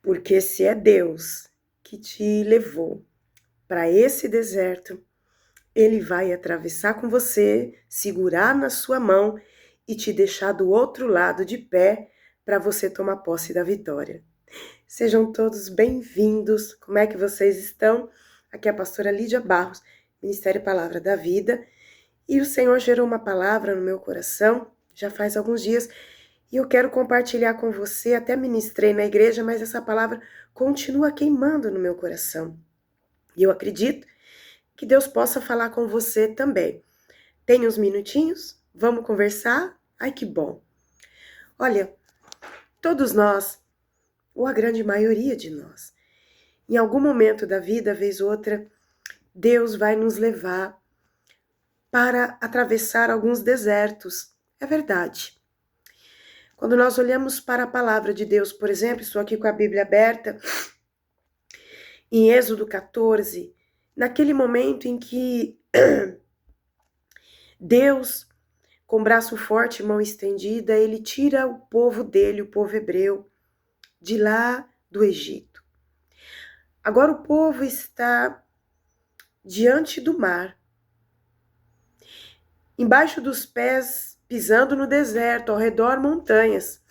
Porque se é Deus que te levou para esse deserto, Ele vai atravessar com você, segurar na sua mão e te deixar do outro lado de pé para você tomar posse da vitória. Sejam todos bem-vindos. Como é que vocês estão? Aqui é a pastora Lídia Barros, Ministério Palavra da Vida. E o Senhor gerou uma palavra no meu coração já faz alguns dias e eu quero compartilhar com você. Até ministrei na igreja, mas essa palavra continua queimando no meu coração. E eu acredito que Deus possa falar com você também. Tem uns minutinhos? Vamos conversar? Ai, que bom! Olha, todos nós, ou a grande maioria de nós, em algum momento da vida, vez ou outra, Deus vai nos levar para atravessar alguns desertos. É verdade. Quando nós olhamos para a palavra de Deus, por exemplo, estou aqui com a Bíblia aberta, em Êxodo 14, naquele momento em que Deus, com braço forte e mão estendida, ele tira o povo dele, o povo hebreu, de lá do Egito. Agora o povo está diante do mar, embaixo dos pés, pisando no deserto, ao redor montanhas.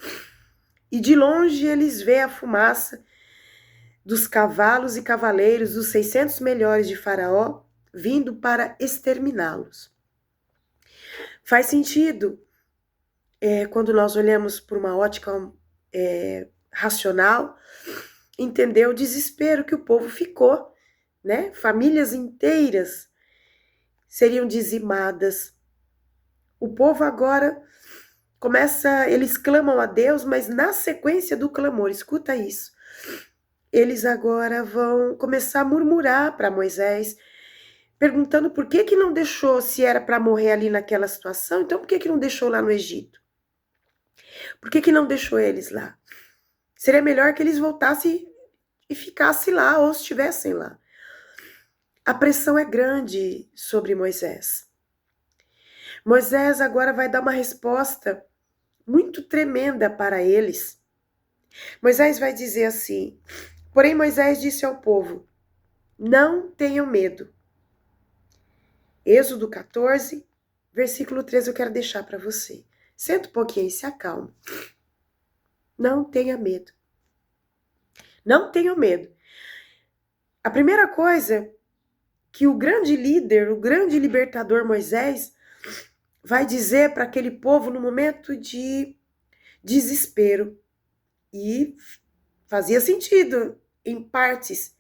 E de longe eles veem a fumaça dos cavalos e cavaleiros, dos 600 melhores de Faraó, vindo para exterminá-los. Faz sentido quando nós olhamos por uma ótica racional, entender o desespero que o povo ficou, né? Famílias inteiras seriam dizimadas. O povo agora eles clamam a Deus, mas na sequência do clamor, escuta isso, eles agora vão começar a murmurar para Moisés, perguntando por que não deixou, se era para morrer ali naquela situação, então por que não deixou lá no Egito? Por que não deixou eles lá? Seria melhor que eles voltassem e ficassem lá, ou estivessem lá. A pressão é grande sobre Moisés. Moisés agora vai dar uma resposta muito tremenda para eles. Moisés vai dizer assim: porém Moisés disse ao povo, não tenham medo. Êxodo 14, versículo 13, eu quero deixar para você. Senta um pouquinho e se acalma. Não tenha medo. Não tenham medo. A primeira coisa que o grande líder, o grande libertador Moisés vai dizer para aquele povo no momento de desespero, e fazia sentido, em partes,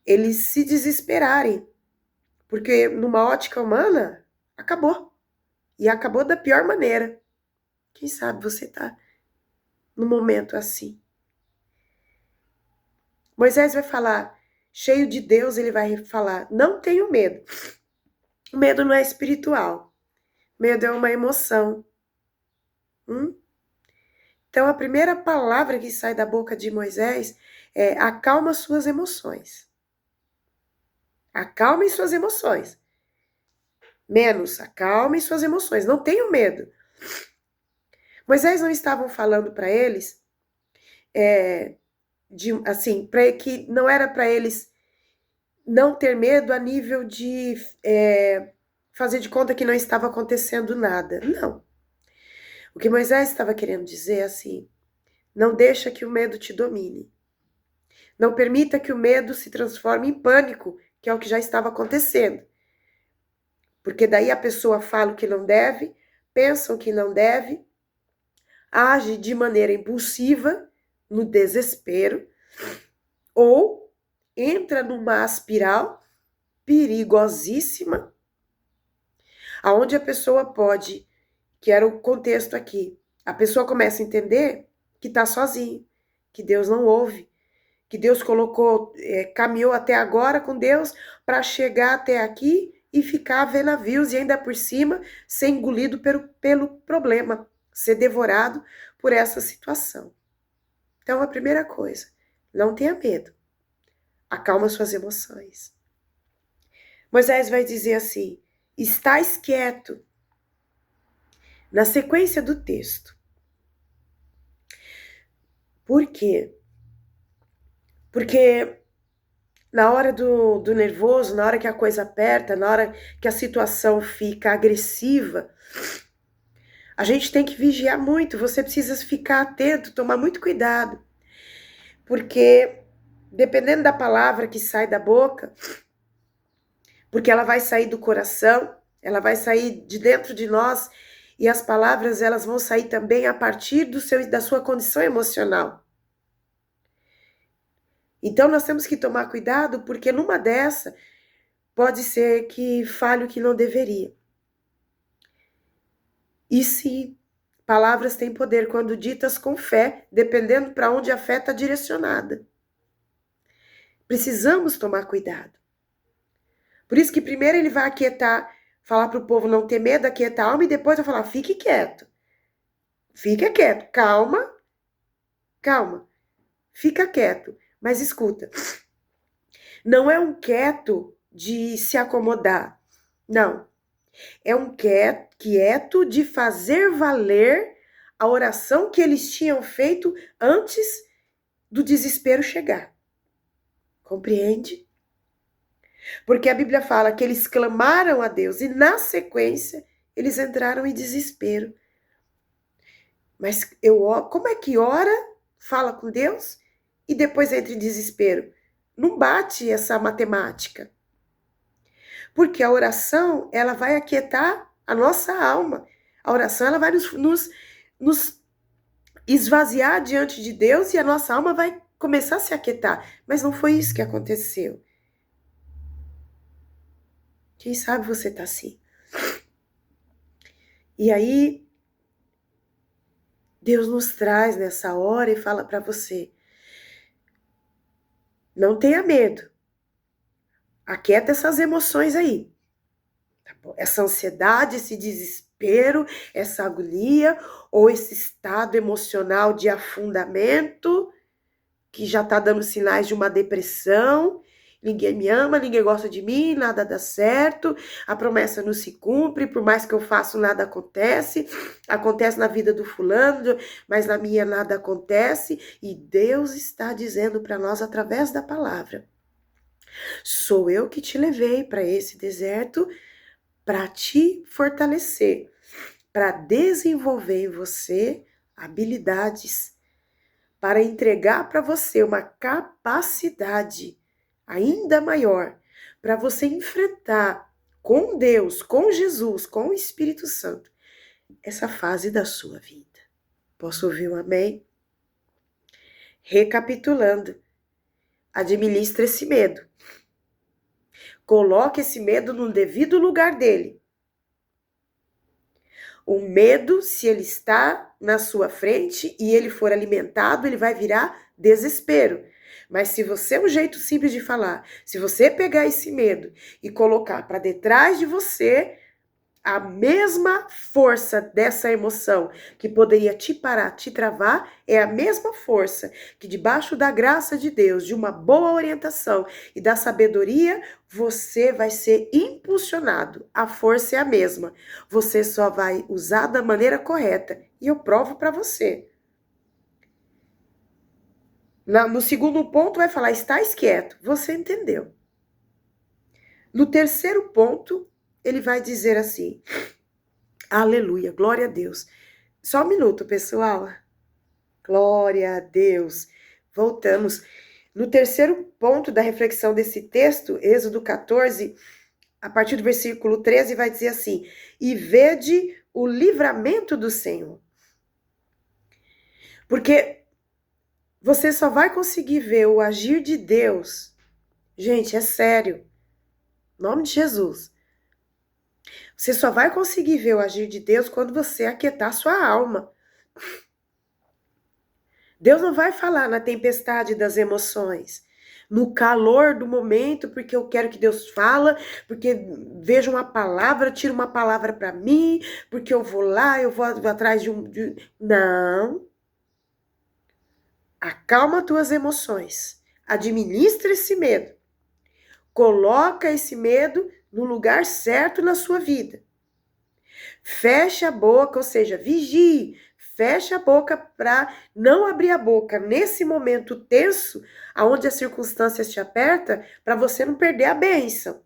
eles se desesperarem, porque numa ótica humana, acabou. E acabou da pior maneira. Quem sabe você está num momento assim. Moisés vai falar, cheio de Deus, ele vai falar, não tenho medo. O medo não é espiritual. Medo é uma emoção. Então, a primeira palavra que sai da boca de Moisés é acalma suas emoções. Acalme suas emoções. Menos, acalme suas emoções. Não tenho medo. Moisés não estavam falando para eles, assim, para que não era para eles não ter medo a nível de fazer de conta que não estava acontecendo nada. Não. O que Moisés estava querendo dizer é assim, não deixa que o medo te domine. Não permita que o medo se transforme em pânico, que é o que já estava acontecendo. Porque daí a pessoa fala o que não deve, pensa o que não deve, age de maneira impulsiva, no desespero, ou entra numa espiral perigosíssima, aonde a pessoa pode, que era o contexto aqui, a pessoa começa a entender que está sozinho, que Deus não ouve, que Deus caminhou até agora com Deus para chegar até aqui e ficar a ver navios e ainda por cima ser engolido pelo problema, ser devorado por essa situação. Então, a primeira coisa, não tenha medo, acalma suas emoções. Moisés vai dizer assim, estais quieto. Na sequência do texto, Por quê? Porque na hora do nervoso, na hora que a coisa aperta, na hora que a situação fica agressiva, a gente tem que vigiar muito, você precisa ficar atento, tomar muito cuidado, porque dependendo da palavra que sai da boca, porque ela vai sair do coração, ela vai sair de dentro de nós, e as palavras elas vão sair também a partir da sua condição emocional. Então nós temos que tomar cuidado, porque numa dessa pode ser que fale o que não deveria. E sim, palavras têm poder quando ditas com fé, dependendo para onde a fé está direcionada. Precisamos tomar cuidado. Por isso que primeiro ele vai aquietar, falar para o povo não ter medo, aquietar a alma, e depois vai falar, fique quieto. Fica quieto, calma, calma, fica quieto. Mas escuta, não é um quieto de se acomodar, não. É um quieto de fazer valer a oração que eles tinham feito antes do desespero chegar. Compreende? Porque a Bíblia fala que eles clamaram a Deus e na sequência eles entraram em desespero. Mas como é que ora, fala com Deus e depois entra em desespero? Não bate essa matemática. Porque a oração, ela vai aquietar a nossa alma. A oração, ela vai nos esvaziar diante de Deus e a nossa alma vai começar a se aquietar. Mas não foi isso que aconteceu. Quem sabe você tá assim. E aí, Deus nos traz nessa hora e fala para você, não tenha medo. Aquieta essas emoções aí. Tá bom? Essa ansiedade, esse desespero, essa agonia ou esse estado emocional de afundamento que já tá dando sinais de uma depressão. Ninguém me ama, ninguém gosta de mim, nada dá certo, a promessa não se cumpre, por mais que eu faça, nada acontece, acontece na vida do fulano, mas na minha nada acontece, e Deus está dizendo para nós através da palavra, sou eu que te levei para esse deserto para te fortalecer, para desenvolver em você habilidades, para entregar para você uma capacidade ainda maior, para você enfrentar com Deus, com Jesus, com o Espírito Santo, essa fase da sua vida. Posso ouvir um amém? Recapitulando, administre esse medo. Coloque esse medo no devido lugar dele. O medo, se ele está na sua frente e ele for alimentado, ele vai virar desespero. Mas se você, um jeito simples de falar, se você pegar esse medo e colocar para detrás de você a mesma força dessa emoção que poderia te parar, te travar, é a mesma força que debaixo da graça de Deus, de uma boa orientação e da sabedoria, você vai ser impulsionado. A força é a mesma. Você só vai usar da maneira correta. E eu provo para você. No segundo ponto vai falar, estás quieto. Você entendeu. No terceiro ponto, ele vai dizer assim, aleluia, glória a Deus. Só um minuto, pessoal. Glória a Deus. Voltamos. No terceiro ponto da reflexão desse texto, Êxodo 14, a partir do versículo 13, vai dizer assim, e vede o livramento do Senhor. Porque você só vai conseguir ver o agir de Deus. Gente, é sério. Em nome de Jesus. Você só vai conseguir ver o agir de Deus quando você aquietar sua alma. Deus não vai falar na tempestade das emoções, no calor do momento, porque eu quero que Deus fala, porque vejo uma palavra, tiro uma palavra para mim, porque eu vou lá, eu vou atrás de um... Não. Acalma tuas emoções. Administra esse medo. Coloca esse medo no lugar certo na sua vida. Feche a boca, ou seja, vigie. feche a boca para não abrir a boca nesse momento tenso, aonde as circunstâncias te apertam, para você não perder a bênção.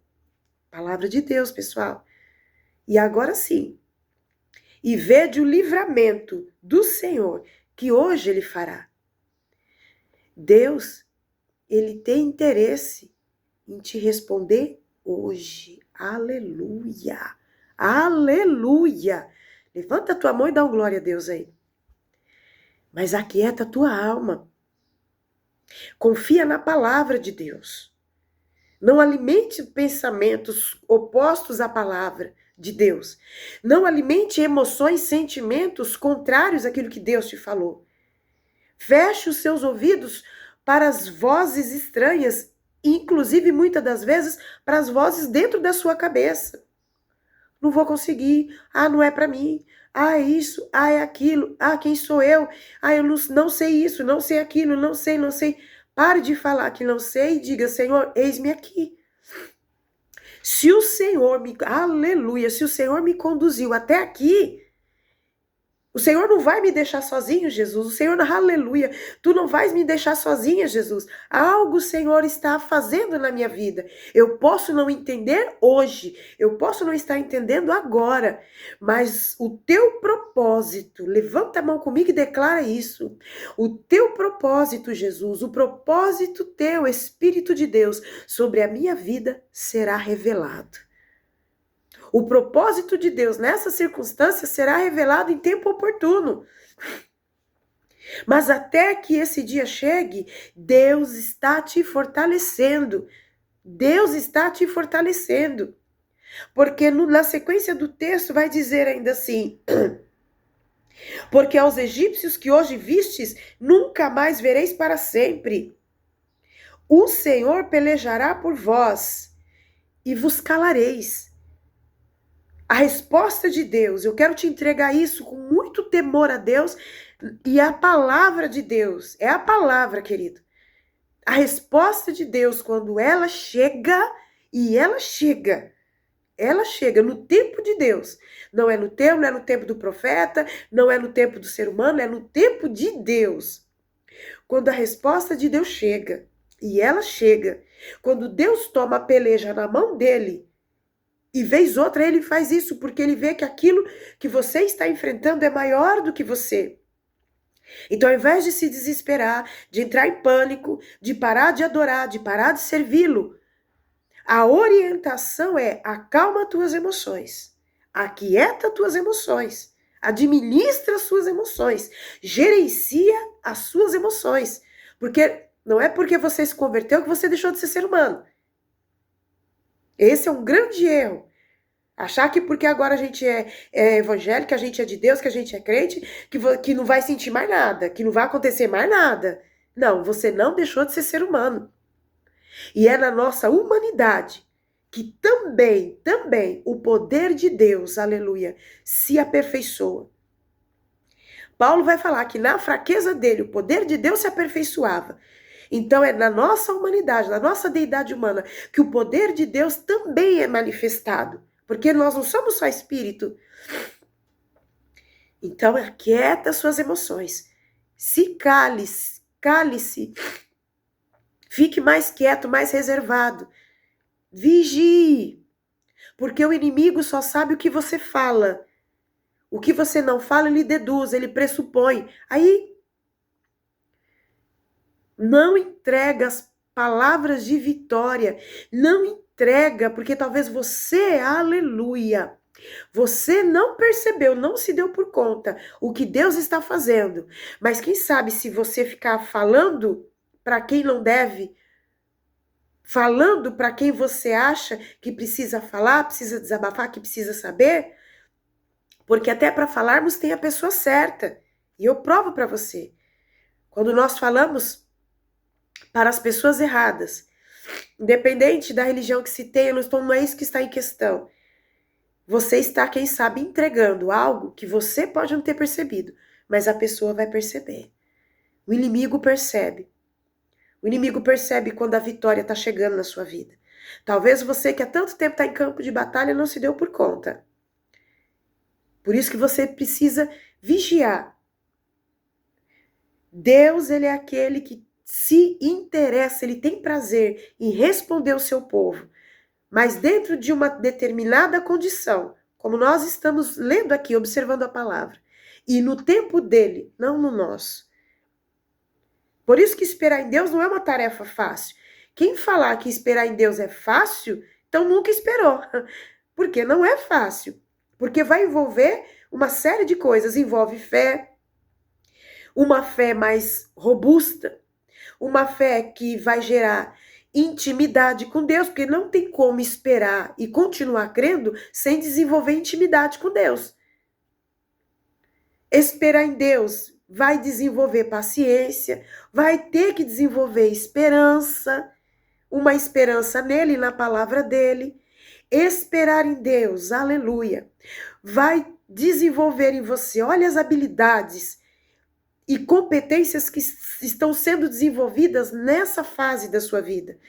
Palavra de Deus, pessoal. E agora sim, e vede o livramento do Senhor, que hoje Ele fará. Deus, Ele tem interesse em te responder hoje. Aleluia! Aleluia! Levanta a tua mão e dá um glória a Deus aí. Mas aquieta a tua alma. Confia na palavra de Deus. Não alimente pensamentos opostos à palavra de Deus. Não alimente emoções, sentimentos contrários àquilo que Deus te falou. Feche os seus ouvidos para as vozes estranhas, inclusive muitas das vezes para as vozes dentro da sua cabeça. Não vou conseguir, não é para mim, é isso, é aquilo, quem sou eu? Eu não sei isso, não sei aquilo, não sei. Pare de falar que não sei e diga, Senhor, eis-me aqui. Se o Senhor aleluia, se o Senhor me conduziu até aqui, o Senhor não vai me deixar sozinho, Jesus. O Senhor, aleluia, tu não vais me deixar sozinha, Jesus. Algo o Senhor está fazendo na minha vida. Eu posso não entender hoje, eu posso não estar entendendo agora, mas o teu propósito, levanta a mão comigo e declara isso. O teu propósito, Jesus, o propósito teu, Espírito de Deus, sobre a minha vida será revelado. O propósito de Deus nessa circunstância será revelado em tempo oportuno. Mas até que esse dia chegue, Deus está te fortalecendo. Deus está te fortalecendo. Porque na sequência do texto vai dizer ainda assim: porque aos egípcios que hoje vistes, nunca mais vereis para sempre. O Senhor pelejará por vós e vos calareis. A resposta de Deus, eu quero te entregar isso com muito temor a Deus e a palavra de Deus. É a palavra, querido. A resposta de Deus, quando ela chega, e ela chega no tempo de Deus. Não é no teu, não é no tempo do profeta, não é no tempo do ser humano, é no tempo de Deus. Quando a resposta de Deus chega, e ela chega, quando Deus toma a peleja na mão dele, e vez outra ele faz isso porque ele vê que aquilo que você está enfrentando é maior do que você. Então, ao invés de se desesperar, de entrar em pânico, de parar de adorar, de parar de servi-lo, a orientação é: acalma tuas emoções, aquieta tuas emoções, administra as suas emoções, gerencia as suas emoções. Porque não é porque você se converteu que você deixou de ser humano. Esse é um grande erro. Achar que porque agora a gente é evangélico, que a gente é de Deus, que a gente é crente, que não vai sentir mais nada, que não vai acontecer mais nada. Não, você não deixou de ser humano. E é na nossa humanidade que também o poder de Deus, aleluia, se aperfeiçoa. Paulo vai falar que na fraqueza dele, o poder de Deus se aperfeiçoava. Então é na nossa humanidade, na nossa deidade humana, que o poder de Deus também é manifestado. Porque nós não somos só espírito. Então aquieta suas emoções. Se cale-se. Fique mais quieto, mais reservado. Vigie. Porque o inimigo só sabe o que você fala. O que você não fala, ele deduz, ele pressupõe. Aí, não entrega as palavras de vitória. Não entrega, porque talvez você, aleluia, você não percebeu, não se deu por conta o que Deus está fazendo. Mas quem sabe se você ficar falando para quem não deve, falando para quem você acha que precisa falar, precisa desabafar, que precisa saber, porque até para falarmos tem a pessoa certa. E eu provo para você. Quando nós falamos para as pessoas erradas, independente da religião que se tenha, não é isso que está em questão. Você está, quem sabe, entregando algo que você pode não ter percebido, mas a pessoa vai perceber. O inimigo percebe. O inimigo percebe quando a vitória está chegando na sua vida. Talvez você que há tanto tempo está em campo de batalha não se deu por conta. Por isso que você precisa vigiar. Deus, ele é aquele que se interessa, ele tem prazer em responder o seu povo, mas dentro de uma determinada condição, como nós estamos lendo aqui, observando a palavra, e no tempo dele, não no nosso. Por isso que esperar em Deus não é uma tarefa fácil. Quem falar que esperar em Deus é fácil, então nunca esperou. Porque não é fácil. Porque vai envolver uma série de coisas. Envolve fé, uma fé mais robusta, uma fé que vai gerar intimidade com Deus, porque não tem como esperar e continuar crendo sem desenvolver intimidade com Deus. Esperar em Deus vai desenvolver paciência, vai ter que desenvolver esperança, uma esperança nele, na palavra dele. Esperar em Deus, aleluia, vai desenvolver em você, olha as habilidades e competências que estão sendo desenvolvidas nessa fase da sua vida.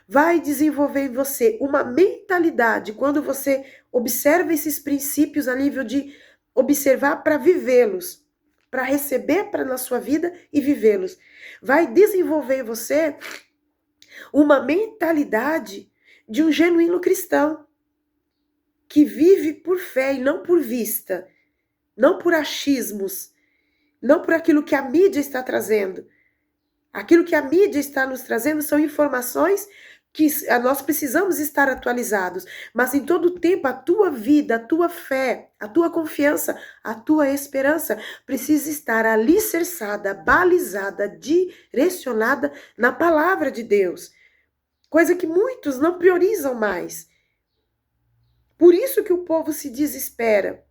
Vai desenvolver em você uma mentalidade, quando você observa esses princípios a nível de observar para vivê-los, para receber na sua vida e vivê-los. Vai desenvolver em você uma mentalidade de um genuíno cristão, que vive por fé e não por vista, não por achismos, não por aquilo que a mídia está trazendo. Aquilo que a mídia está nos trazendo são informações que nós precisamos estar atualizados, mas em todo o tempo a tua vida, a tua fé, a tua confiança, a tua esperança precisa estar alicerçada, balizada, direcionada na palavra de Deus, coisa que muitos não priorizam mais. Por isso que o povo se desespera.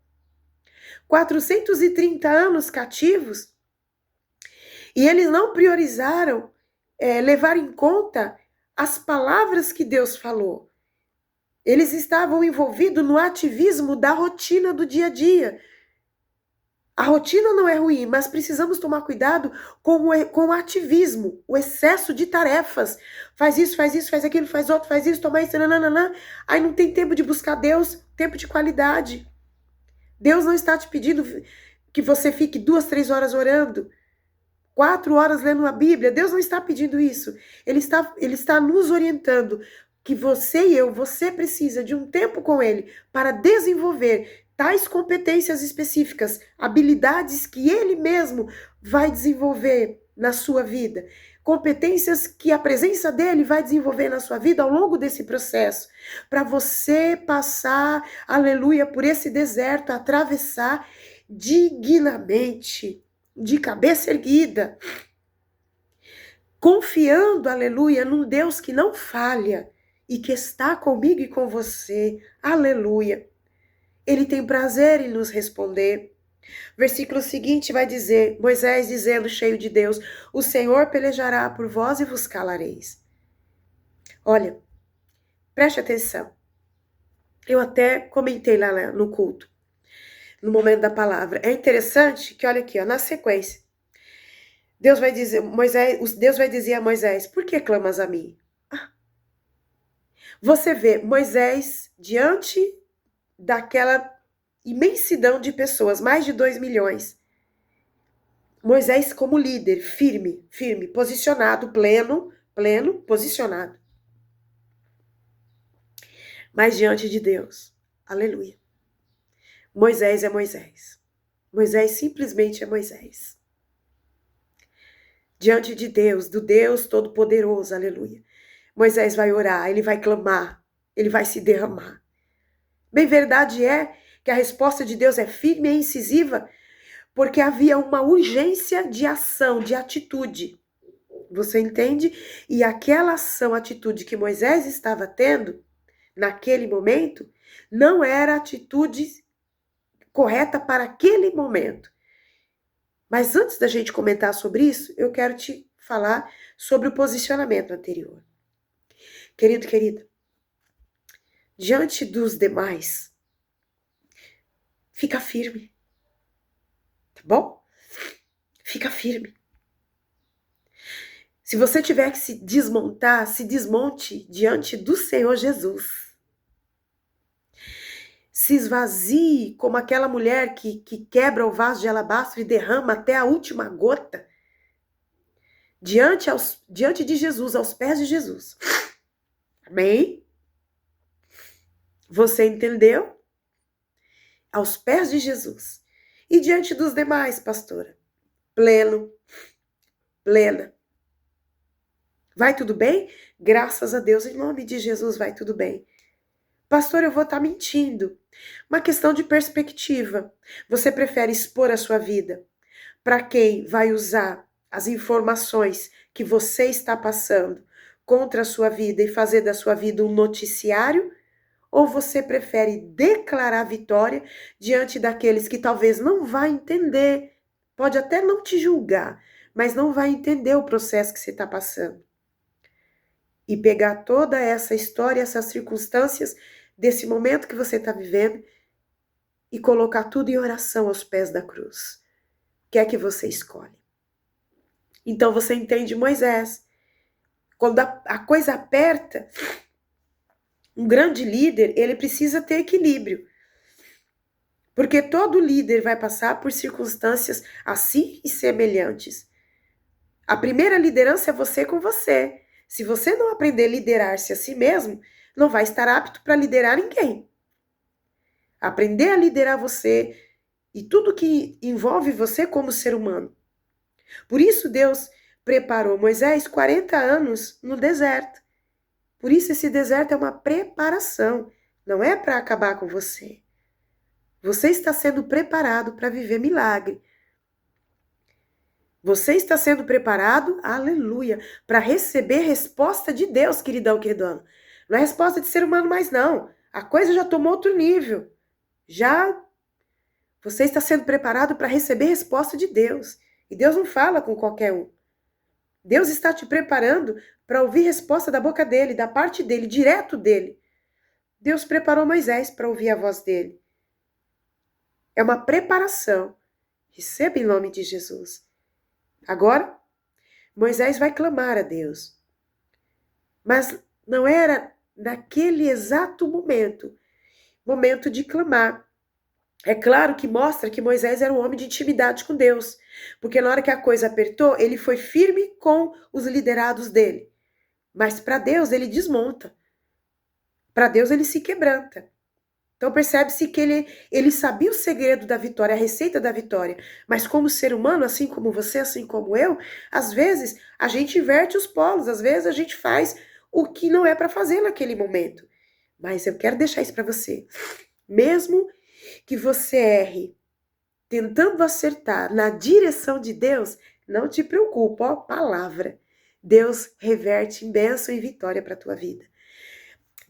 430 anos cativos, e eles não priorizaram levar em conta as palavras que Deus falou. Eles estavam envolvidos no ativismo da rotina do dia a dia. A rotina não é ruim, mas precisamos tomar cuidado com o ativismo, o excesso de tarefas. Faz isso, faz aquilo, faz outro, faz isso, toma isso, nananana. Aí não tem tempo de buscar Deus, tempo de qualidade. Deus não está te pedindo que você fique 2, 3 horas orando, 4 horas lendo a Bíblia. Deus não está pedindo isso. Ele está nos orientando que você precisa de um tempo com Ele para desenvolver tais competências específicas, habilidades que Ele mesmo vai desenvolver na sua vida. Competências que a presença dele vai desenvolver na sua vida ao longo desse processo, para você passar, aleluia, por esse deserto, atravessar dignamente, de cabeça erguida, confiando, aleluia, num Deus que não falha e que está comigo e com você, aleluia. Ele tem prazer em nos responder. Versículo seguinte vai dizer, Moisés dizendo, cheio de Deus, o Senhor pelejará por vós e vos calareis. Olha, preste atenção. Eu até comentei lá no culto, no momento da palavra. É interessante que, olha aqui, ó, na sequência, Deus vai dizer a Moisés, por que clamas a mim? Você vê Moisés diante daquela imensidão de pessoas, mais de 2 milhões. Moisés como líder, firme, posicionado, pleno, posicionado. Mas diante de Deus, aleluia. Moisés é Moisés. Moisés simplesmente é Moisés. Diante de Deus, do Deus Todo-Poderoso, aleluia. Moisés vai orar, ele vai clamar, ele vai se derramar. Bem, verdade é que a resposta de Deus é firme e incisiva, porque havia uma urgência de ação, de atitude. Você entende? E aquela ação, atitude que Moisés estava tendo, naquele momento, não era a atitude correta para aquele momento. Mas antes da gente comentar sobre isso, eu quero te falar sobre o posicionamento anterior. Querido, querida, diante dos demais, fica firme. Tá bom? Fica firme. Se você tiver que se desmontar, se desmonte diante do Senhor Jesus. Se esvazie como aquela mulher que quebra o vaso de alabastro e derrama até a última gota. diante de Jesus, aos pés de Jesus. Amém? Você entendeu? Aos pés de Jesus. E diante dos demais, pastora? Pleno, plena. Vai tudo bem? Graças a Deus, em nome de Jesus, vai tudo bem. Pastor, eu vou estar mentindo. Uma questão de perspectiva. Você prefere expor a sua vida para quem vai usar as informações que você está passando contra a sua vida e fazer da sua vida um noticiário? Ou você prefere declarar vitória diante daqueles que talvez não vai entender, pode até não te julgar, mas não vai entender o processo que você está passando? E pegar toda essa história, essas circunstâncias desse momento que você está vivendo e colocar tudo em oração aos pés da cruz. O que é que você escolhe? Então você entende Moisés. Quando a coisa aperta, um grande líder, ele precisa ter equilíbrio. Porque todo líder vai passar por circunstâncias assim e semelhantes. A primeira liderança é você com você. Se você não aprender a liderar-se a si mesmo, não vai estar apto para liderar ninguém. Aprender a liderar você e tudo que envolve você como ser humano. Por isso Deus preparou Moisés 40 anos no deserto. Por isso esse deserto é uma preparação, não é para acabar com você. Você está sendo preparado para viver milagre. Você está sendo preparado, aleluia, para receber resposta de Deus, queridão, queridona. Não é resposta de ser humano mais não. A coisa já tomou outro nível. Você está sendo preparado para receber resposta de Deus. E Deus não fala com qualquer um. Deus está te preparando para ouvir resposta da boca dele, da parte dele, direto dele. Deus preparou Moisés para ouvir a voz dele. É uma preparação. Receba em nome de Jesus. Agora, Moisés vai clamar a Deus. Mas não era naquele exato momento de clamar. É claro que mostra que Moisés era um homem de intimidade com Deus, porque na hora que a coisa apertou, ele foi firme com os liderados dele. Mas para Deus ele desmonta. Para Deus ele se quebranta. Então percebe-se que ele sabia o segredo da vitória, a receita da vitória. Mas como ser humano, assim como você, assim como eu, às vezes a gente inverte os polos, às vezes a gente faz o que não é para fazer naquele momento. Mas eu quero deixar isso para você. Mesmo que você erre tentando acertar na direção de Deus, não te preocupa, ó, palavra. Deus reverte em bênção e vitória para a tua vida.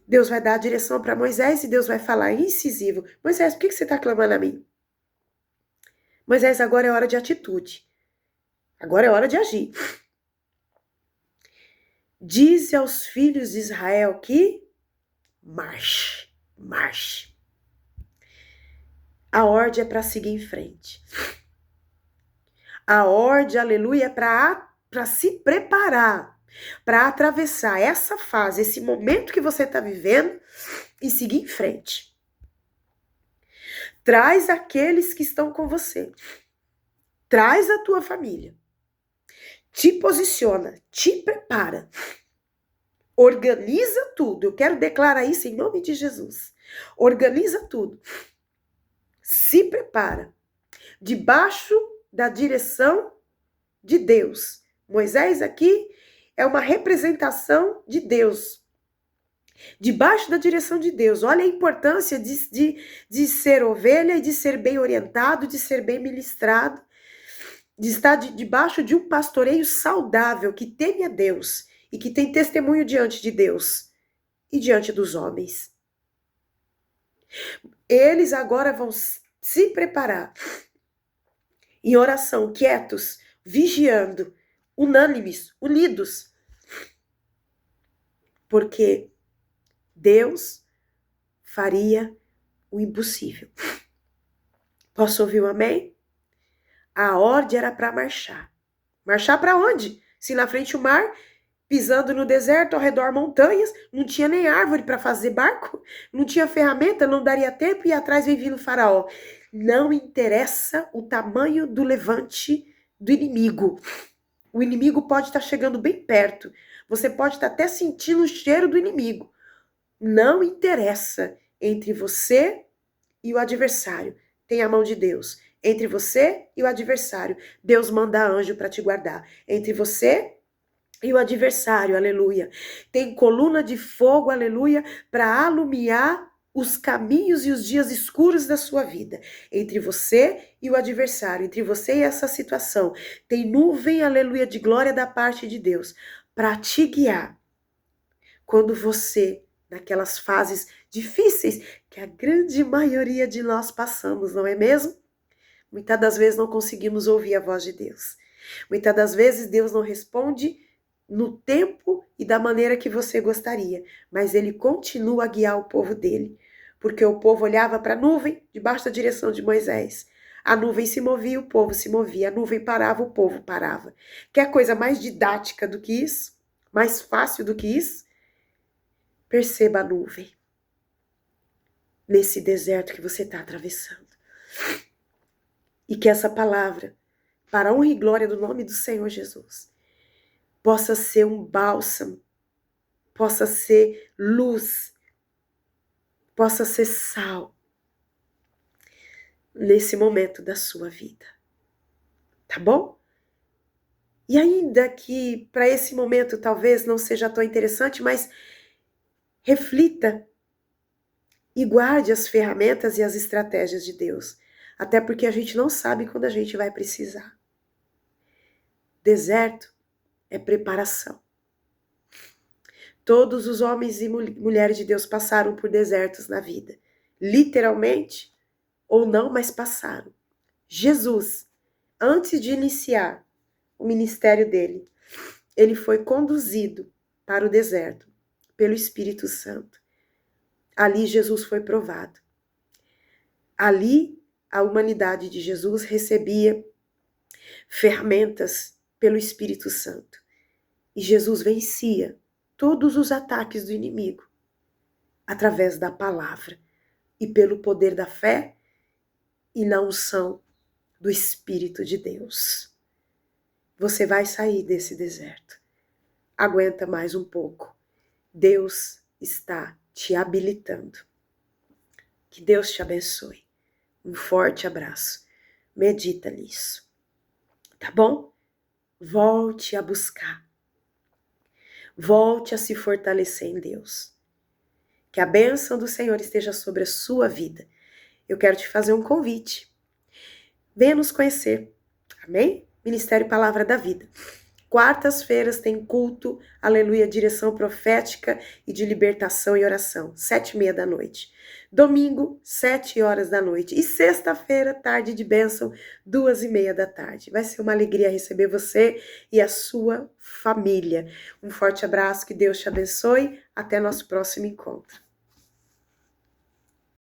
Deus vai dar a direção para Moisés e Deus vai falar incisivo. Moisés, por que você está clamando a mim? Moisés, agora é hora de atitude. Agora é hora de agir. Dize aos filhos de Israel que marche, marche. A ordem é para seguir em frente. A ordem, aleluia, é para se preparar, para atravessar essa fase, esse momento que você está vivendo e seguir em frente. Traz aqueles que estão com você. Traz a tua família. Te posiciona, te prepara. Organiza tudo. Eu quero declarar isso em nome de Jesus. Organiza tudo. Se prepara. Debaixo da direção de Deus. Moisés aqui é uma representação de Deus. Debaixo da direção de Deus. Olha a importância de ser ovelha e de ser bem orientado, de ser bem ministrado, de estar debaixo de um pastoreio saudável, que teme a Deus e que tem testemunho diante de Deus e diante dos homens. Eles agora vão se preparar em oração, quietos, vigiando, unânimes, unidos, porque Deus faria o impossível. Posso ouvir um amém? A ordem era para marchar. Marchar para onde? Se na frente o mar, pisando no deserto, ao redor montanhas, não tinha nem árvore para fazer barco, não tinha ferramenta, não daria tempo e atrás vem vindo o faraó. Não interessa o tamanho do levante do inimigo. O inimigo pode estar chegando bem perto. Você pode estar até sentindo o cheiro do inimigo. Não interessa. Entre você e o adversário tem a mão de Deus. Entre você e o adversário, Deus manda anjo para te guardar. Entre você e o adversário, aleluia, tem coluna de fogo, aleluia, para alumiar os caminhos e os dias escuros da sua vida. Entre você e o adversário, entre você e essa situação, tem nuvem, aleluia, de glória da parte de Deus para te guiar. Quando você, naquelas fases difíceis que a grande maioria de nós passamos, não é mesmo? Muitas das vezes não conseguimos ouvir a voz de Deus. Muitas das vezes Deus não responde no tempo e da maneira que você gostaria, mas ele continua a guiar o povo dele, porque o povo olhava para a nuvem debaixo da direção de Moisés. A nuvem se movia, o povo se movia, a nuvem parava, o povo parava. Quer coisa mais didática do que isso? Mais fácil do que isso? Perceba a nuvem nesse deserto que você está atravessando. E que essa palavra, para a honra e glória do nome do Senhor Jesus, possa ser um bálsamo, possa ser luz, possa ser sal nesse momento da sua vida. Tá bom? E ainda que para esse momento talvez não seja tão interessante, mas reflita e guarde as ferramentas e as estratégias de Deus. Até porque a gente não sabe quando a gente vai precisar. Deserto é preparação. Todos os homens e mulheres de Deus passaram por desertos na vida. Literalmente ou não, mas passaram. Jesus, antes de iniciar o ministério dele, ele foi conduzido para o deserto pelo Espírito Santo. Ali Jesus foi provado. Ali a humanidade de Jesus recebia ferramentas pelo Espírito Santo. E Jesus vencia todos os ataques do inimigo através da palavra e pelo poder da fé e na unção do Espírito de Deus. Você vai sair desse deserto. Aguenta mais um pouco. Deus está te habilitando. Que Deus te abençoe. Um forte abraço. Medita nisso. Tá bom? Volte a buscar. Volte a se fortalecer em Deus. Que a bênção do Senhor esteja sobre a sua vida. Eu quero te fazer um convite. Venha nos conhecer. Amém? Ministério Palavra da Vida. Quartas-feiras tem culto, aleluia, direção profética e de libertação e oração, 7:30 da noite. Domingo, 7 horas da noite. E sexta-feira, tarde de bênção, 2:30 da tarde. Vai ser uma alegria receber você e a sua família. Um forte abraço, que Deus te abençoe. Até nosso próximo encontro.